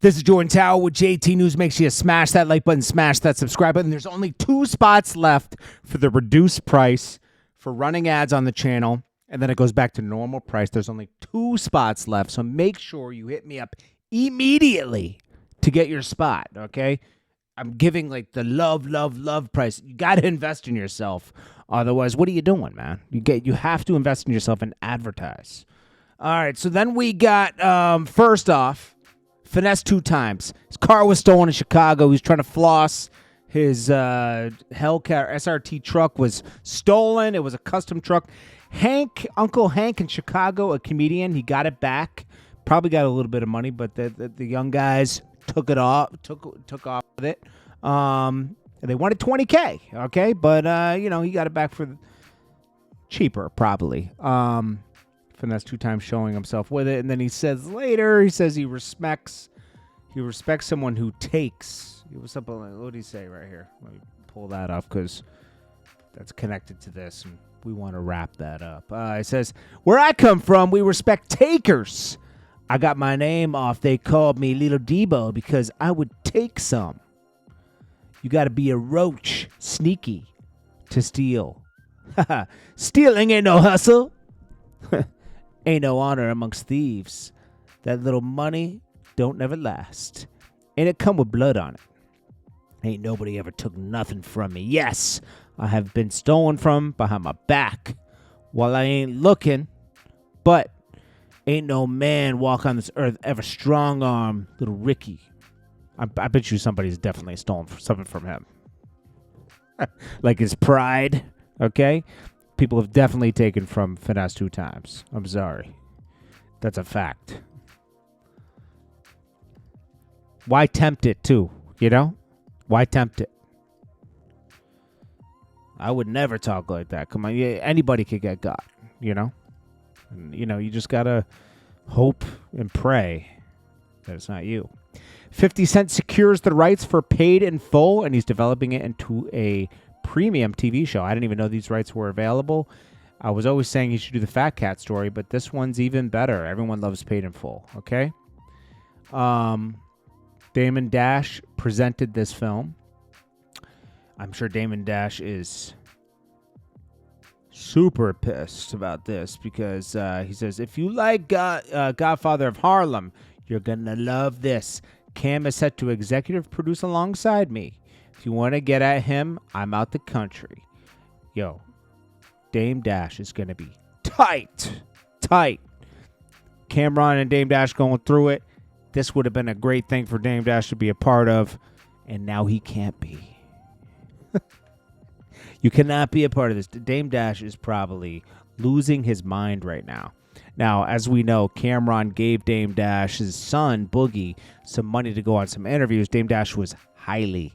This is Jordan Tower with JT News. Make sure you smash that like button, smash that subscribe button. There's only 2 spots left for the reduced price for running ads on the channel, and then it goes back to normal price. There's only 2 spots left, so make sure you hit me up immediately to get your spot, okay? I'm giving like the love price. You got to invest in yourself. Otherwise, what are you doing, man? You have to invest in yourself and advertise. All right, so then we got, first off, finesse 2 times. His car was stolen in Chicago. He was trying to floss. His Hellcat SRT truck was stolen. It was a custom truck. Uncle Hank in Chicago, a comedian, he got it back. Probably got a little bit of money, but the young guys took off with it. They wanted $20K, okay? But, he got it back for cheaper, probably. Finesse 2 times showing himself with it. And then he says he respects someone who takes. It was something like, what did he say right here? Let me pull that up because that's connected to this, and we want to wrap that up. It says, where I come from, we respect takers. I got my name off. They called me Little Debo because I would take some. You got to be a roach, sneaky, to steal. Stealing ain't no hustle. Ain't no honor amongst thieves. That little money don't never last. And it come with blood on it. Ain't nobody ever took nothing from me. Yes, I have been stolen from behind my back while I ain't looking. But ain't no man walk on this earth ever strong-arm little Ricky. I bet you somebody's definitely stolen something from him. Like his pride, okay? People have definitely taken from Finesse 2 times. I'm sorry. That's a fact. Why tempt it, too? Why tempt it? I would never talk like that. Come on. Yeah, anybody could get got, And, you just got to hope and pray that it's not you. 50 Cent secures the rights for Paid in Full, and he's developing it into a premium TV show. I didn't even know these rights were available. I was always saying he should do the Fat Cat story, but this one's even better. Everyone loves Paid in Full, okay? Damon Dash presented this film. I'm sure Damon Dash is super pissed about this because he says, if you like Godfather of Harlem, you're going to love this. Cam is set to executive produce alongside me. If you want to get at him, I'm out the country. Yo, Dame Dash is going to be tight. Camron and Dame Dash going through it. This would have been a great thing for Dame Dash to be a part of, and now he can't be. You cannot be a part of this. Dame Dash is probably losing his mind right now. Now, as we know, Camron gave Dame Dash's son, Boogie, some money to go on some interviews. Dame Dash was highly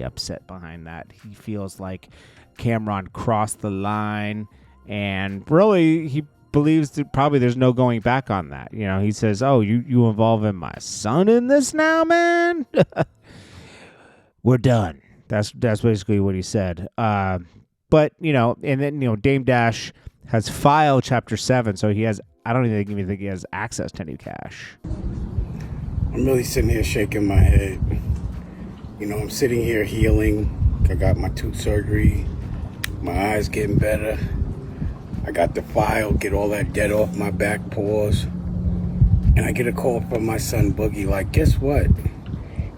upset behind that. He feels like Camron crossed the line, and really, he believes that probably there's no going back on that. He says, oh, you involving my son in this now, man? We're done. That's basically what he said. But, and then, Dame Dash has filed Chapter 7, so he has, I don't even think he has access to any cash. I'm really sitting here shaking my head. I'm sitting here healing. I got my tooth surgery. My eyes getting better. I got the file, get all that dead off my back paws. And I get a call from my son Boogie, like, guess what?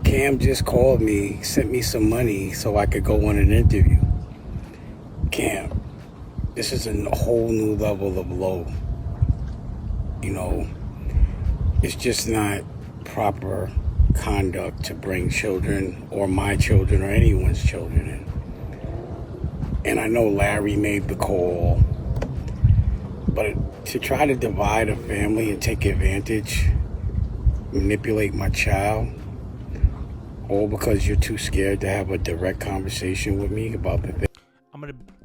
Cam just called me, sent me some money so I could go on an interview. Cam, this is a whole new level of low. It's just not proper conduct to bring children or my children or anyone's children in. And I know Larry made the call, but to try to divide a family and take advantage, manipulate my child, all because you're too scared to have a direct conversation with me about the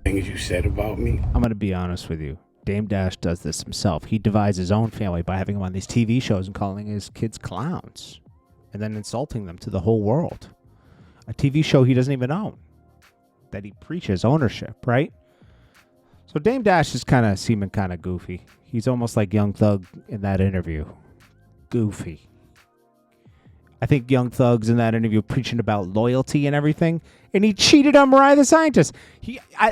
things you said about me. I'm going to be honest with you. Dame Dash does this himself. He divides his own family by having him on these TV shows and calling his kids clowns and then insulting them to the whole world. A TV show he doesn't even own, that he preaches ownership, right? So Dame Dash is seeming kind of goofy. He's almost like Young Thug in that interview. Goofy. I think Young Thug's in that interview preaching about loyalty and everything, and he cheated on Mariah the Scientist.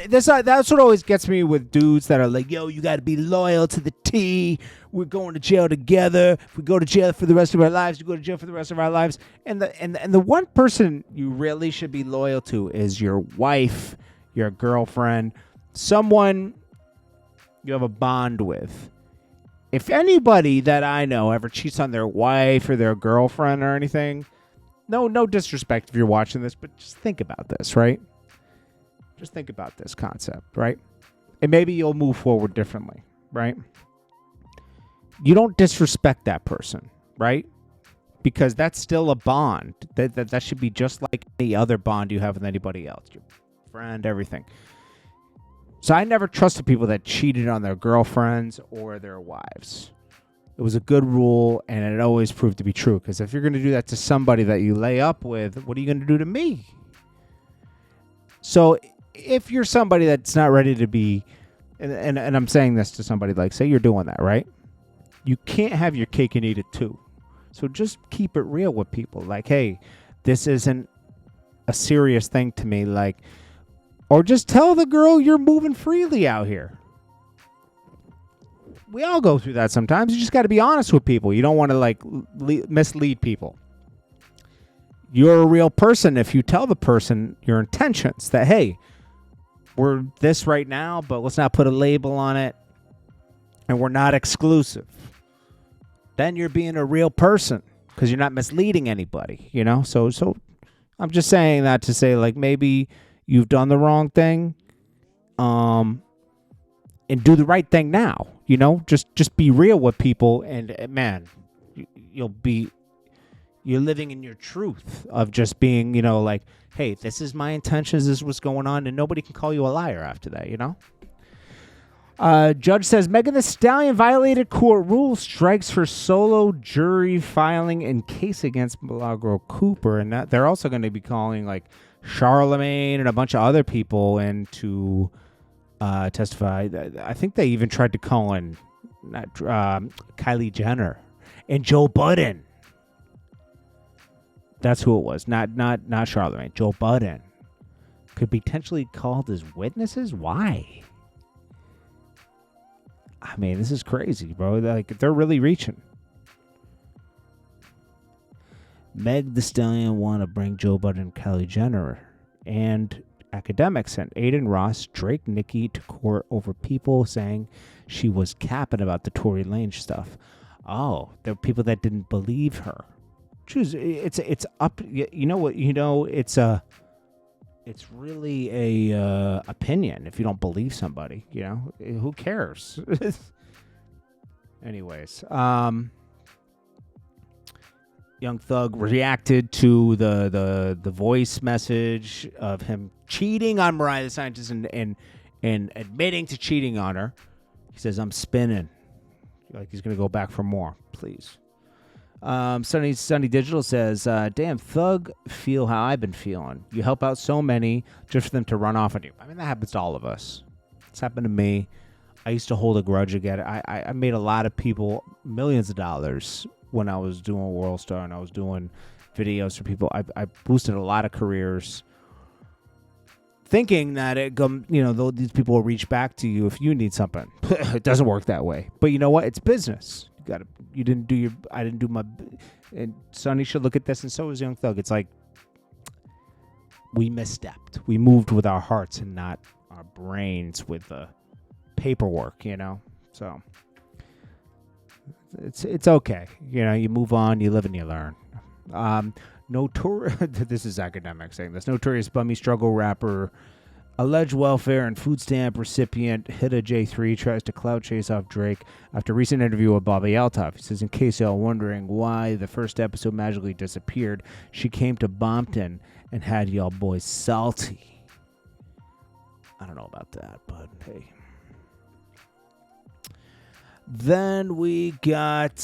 That's what always gets me with dudes that are like, "Yo, you got to be loyal to the T. We're going to jail together. If we go to jail for the rest of our lives, you go to jail for the rest of our lives." And the one person you really should be loyal to is your wife, your girlfriend, someone you have a bond with. If anybody that I know ever cheats on their wife or their girlfriend or anything, no disrespect if you're watching this, but just think about this, right? Just think about this concept, right? And maybe you'll move forward differently, right? You don't disrespect that person, right? Because that's still a bond. That should be just like any other bond you have with anybody else, your friend, everything. So I never trusted people that cheated on their girlfriends or their wives. It was a good rule, and it always proved to be true. Because if you're going to do that to somebody that you lay up with, what are you going to do to me? So if you're somebody that's not ready to be, and I'm saying this to somebody like, say you're doing that, right? You can't have your cake and eat it too. So just keep it real with people. Like, hey, this isn't a serious thing to me. Like, or just tell the girl you're moving freely out here. We all go through that sometimes. You just got to be honest with people. You don't want to like mislead people. You're a real person if you tell the person your intentions that, hey, we're this right now, but let's not put a label on it. And we're not exclusive. Then you're being a real person because you're not misleading anybody, you know? So I'm just saying that to say, like, maybe you've done the wrong thing, and do the right thing now. You know, just be real with people, and man, you're living in your truth of just being, you know, like, hey, this is my intentions, this is what's going on, and nobody can call you a liar after that. You know. Judge says Megan Thee Stallion violated court rules, strikes for solo jury filing in case against Milagro Cooper, and that they're also going to be calling like Charlemagne and a bunch of other people in to testify. I think they even tried to call in Kylie Jenner and Joe Budden. That's who it was. Not Charlemagne. Joe Budden could be potentially called as witnesses. Why? I mean, this is crazy, bro. Like, they're really reaching. Meg Thee Stallion want to bring Joe Budden and Kylie Jenner. And academics sent Aiden Ross, Drake, Nicki to court over people saying she was capping about the Tory Lanez stuff. Oh, there were people that didn't believe her. It's up. You know what? You know, it's really a opinion. If you don't believe somebody, you know, who cares? Anyways, Young Thug reacted to the voice message of him cheating on Mariah the Scientist and admitting to cheating on her. He says, "I'm spinning," like he's gonna go back for more. Please. Sunny Digital says, damn, Thug, feel how I've been feeling. You help out so many just for them to run off on you. I mean, that happens to all of us. It's happened to me. I used to hold a grudge again. I made a lot of people millions of dollars when I was doing World Star and I was doing videos for people. I boosted a lot of careers thinking that these people will reach back to you if you need something. It doesn't work that way. But you know what? It's business. I didn't do my, and Sonny should look at this, and so is Young Thug. It's like we misstepped. We moved with our hearts and not our brains with the paperwork, you know. So it's okay. You know, you move on, you live and you learn. This is academic saying this. Notorious Bummy Struggle rapper, alleged welfare and food stamp recipient Hida J3 tries to clout chase off Drake after a recent interview with Bobby Altaf. He says, in case y'all wondering why the first episode magically disappeared, she came to Bompton and had y'all boys salty. I don't know about that, but hey. Then we got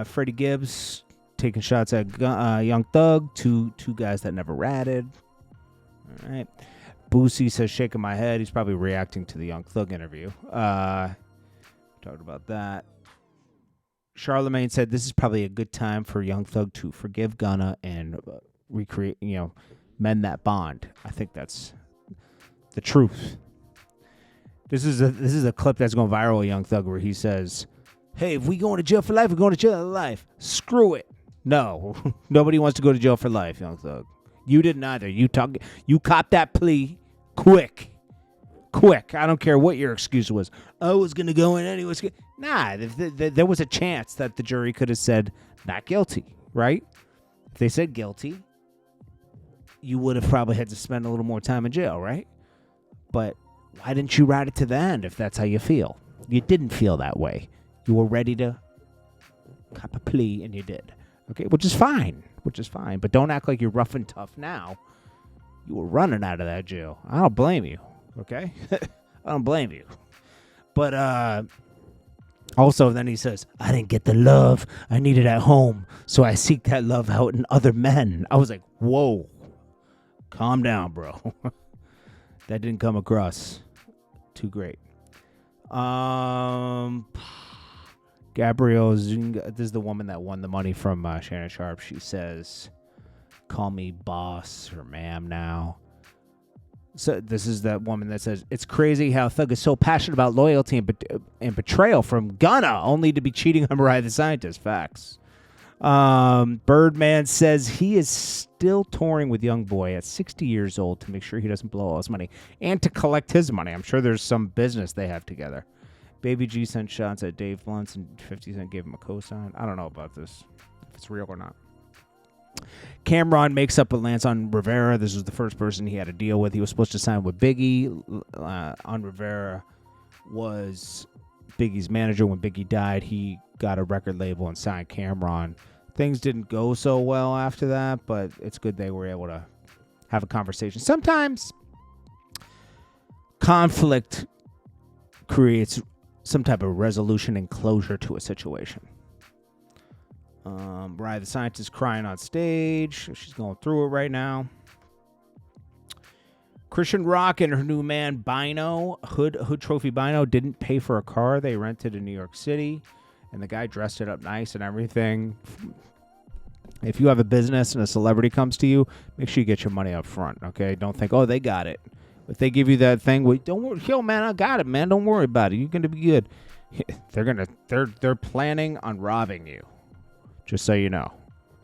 Freddie Gibbs taking shots at Young Thug, two guys that never ratted. All right. Boosie says, shaking my head. He's probably reacting to the Young Thug interview. Talked about that. Charlemagne said this is probably a good time for Young Thug to forgive Gunna and recreate, mend that bond. I think that's the truth. This is a clip that's going viral, Young Thug, where he says, "Hey, if we going to jail for life, we're going to jail for life. Screw it." No, nobody wants to go to jail for life, Young Thug. You didn't either. You copped that plea quick. I don't care what your excuse was. I was going to go in anyways. Nah, there was a chance that the jury could have said not guilty, right? If they said guilty, you would have probably had to spend a little more time in jail, right? But why didn't you ride it to the end if that's how you feel? You didn't feel that way. You were ready to cop a plea, and you did. Okay, which is fine. But don't act like you're rough and tough now. You were running out of that jail. I don't blame you, okay? I don't blame you. But also then he says, I didn't get the love I needed at home, so I seek that love out in other men. I was like, whoa. Calm down, bro. That didn't come across too great. Gabrielle Zunga, this is the woman that won the money from Shannon Sharp. She says, call me boss or ma'am now. So this is that woman that says, it's crazy how Thug is so passionate about loyalty and betrayal from Gunna, only to be cheating on Mariah the Scientist. Facts. Birdman says he is still touring with Youngboy at 60 years old to make sure he doesn't blow all his money and to collect his money. I'm sure there's some business they have together. Baby G sent shots at Dave Blunt's and 50 Cent gave him a cosign. I don't know about this, if it's real or not. Camron makes up with Lance on Rivera. This was the first person he had to deal with. He was supposed to sign with Biggie. On Rivera was Biggie's manager. When Biggie died, he got a record label and signed Camron. Things didn't go so well after that, but it's good they were able to have a conversation. Sometimes conflict creates some type of resolution and closure to a situation. Mariah the Scientist crying on stage. She's going through it right now. Christian Rock and her new man, Bino, Hood Trophy Bino, didn't pay for a car they rented in New York City, and the guy dressed it up nice and everything. If you have a business and a celebrity comes to you, make sure you get your money up front, okay? Don't think, oh, they got it. If they give you that thing, well, don't worry, yo, man, I got it, man. Don't worry about it. You're gonna be good. They're planning on robbing you. Just so you know,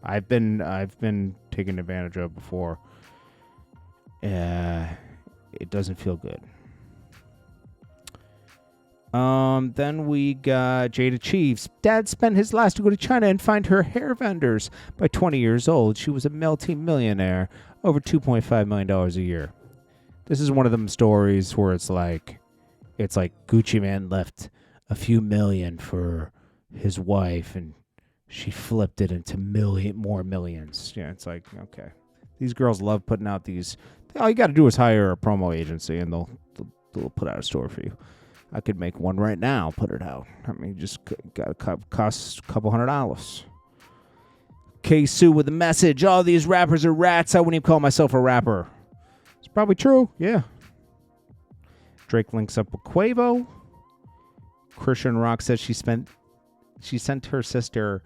I've been taken advantage of before. It doesn't feel good. Then we got Jada Chiefs. Dad spent his last to go to China and find her hair vendors. By 20 years old, she was a multi-millionaire, over $2.5 million a year. This is one of them stories where it's like Gucci Man left a few million for his wife, and she flipped it into more millions. Yeah, it's like, okay. These girls love putting out these. All you got to do is hire a promo agency, and they'll put out a store for you. I could make one right now, put it out. I mean, just got to cost a couple $100. K-Sue with a message. All these rappers are rats. I wouldn't even call myself a rapper. It's probably true, yeah. Drake links up with Quavo. Christian Rock says she sent her sister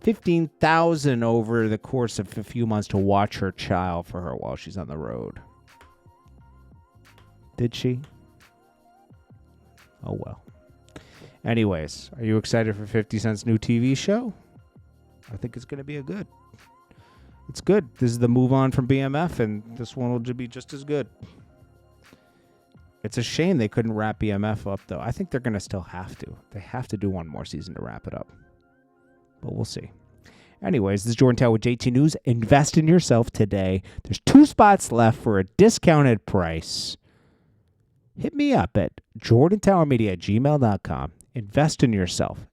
$15,000 over the course of a few months to watch her child for her while she's on the road. Did she? Oh, well. Anyways, are you excited for 50 Cent's new TV show? I think it's going to be it's good. This is the move on from BMF, and this one will be just as good. It's a shame they couldn't wrap BMF up, though. I think they're going to still have to. They have to do one more season to wrap it up. But we'll see. Anyways, this is Jordan Tower with JT News. Invest in yourself today. There's 2 spots left for a discounted price. Hit me up at jordantowermedia@gmail.com. Invest in yourself.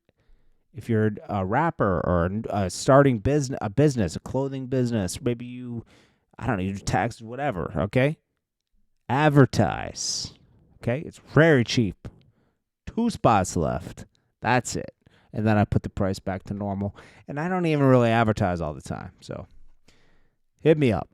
If you're a rapper or starting a business, a clothing business, maybe you do taxes, whatever, okay? Advertise, okay? It's very cheap. 2 spots left. That's it. And then I put the price back to normal. And I don't even really advertise all the time. So hit me up.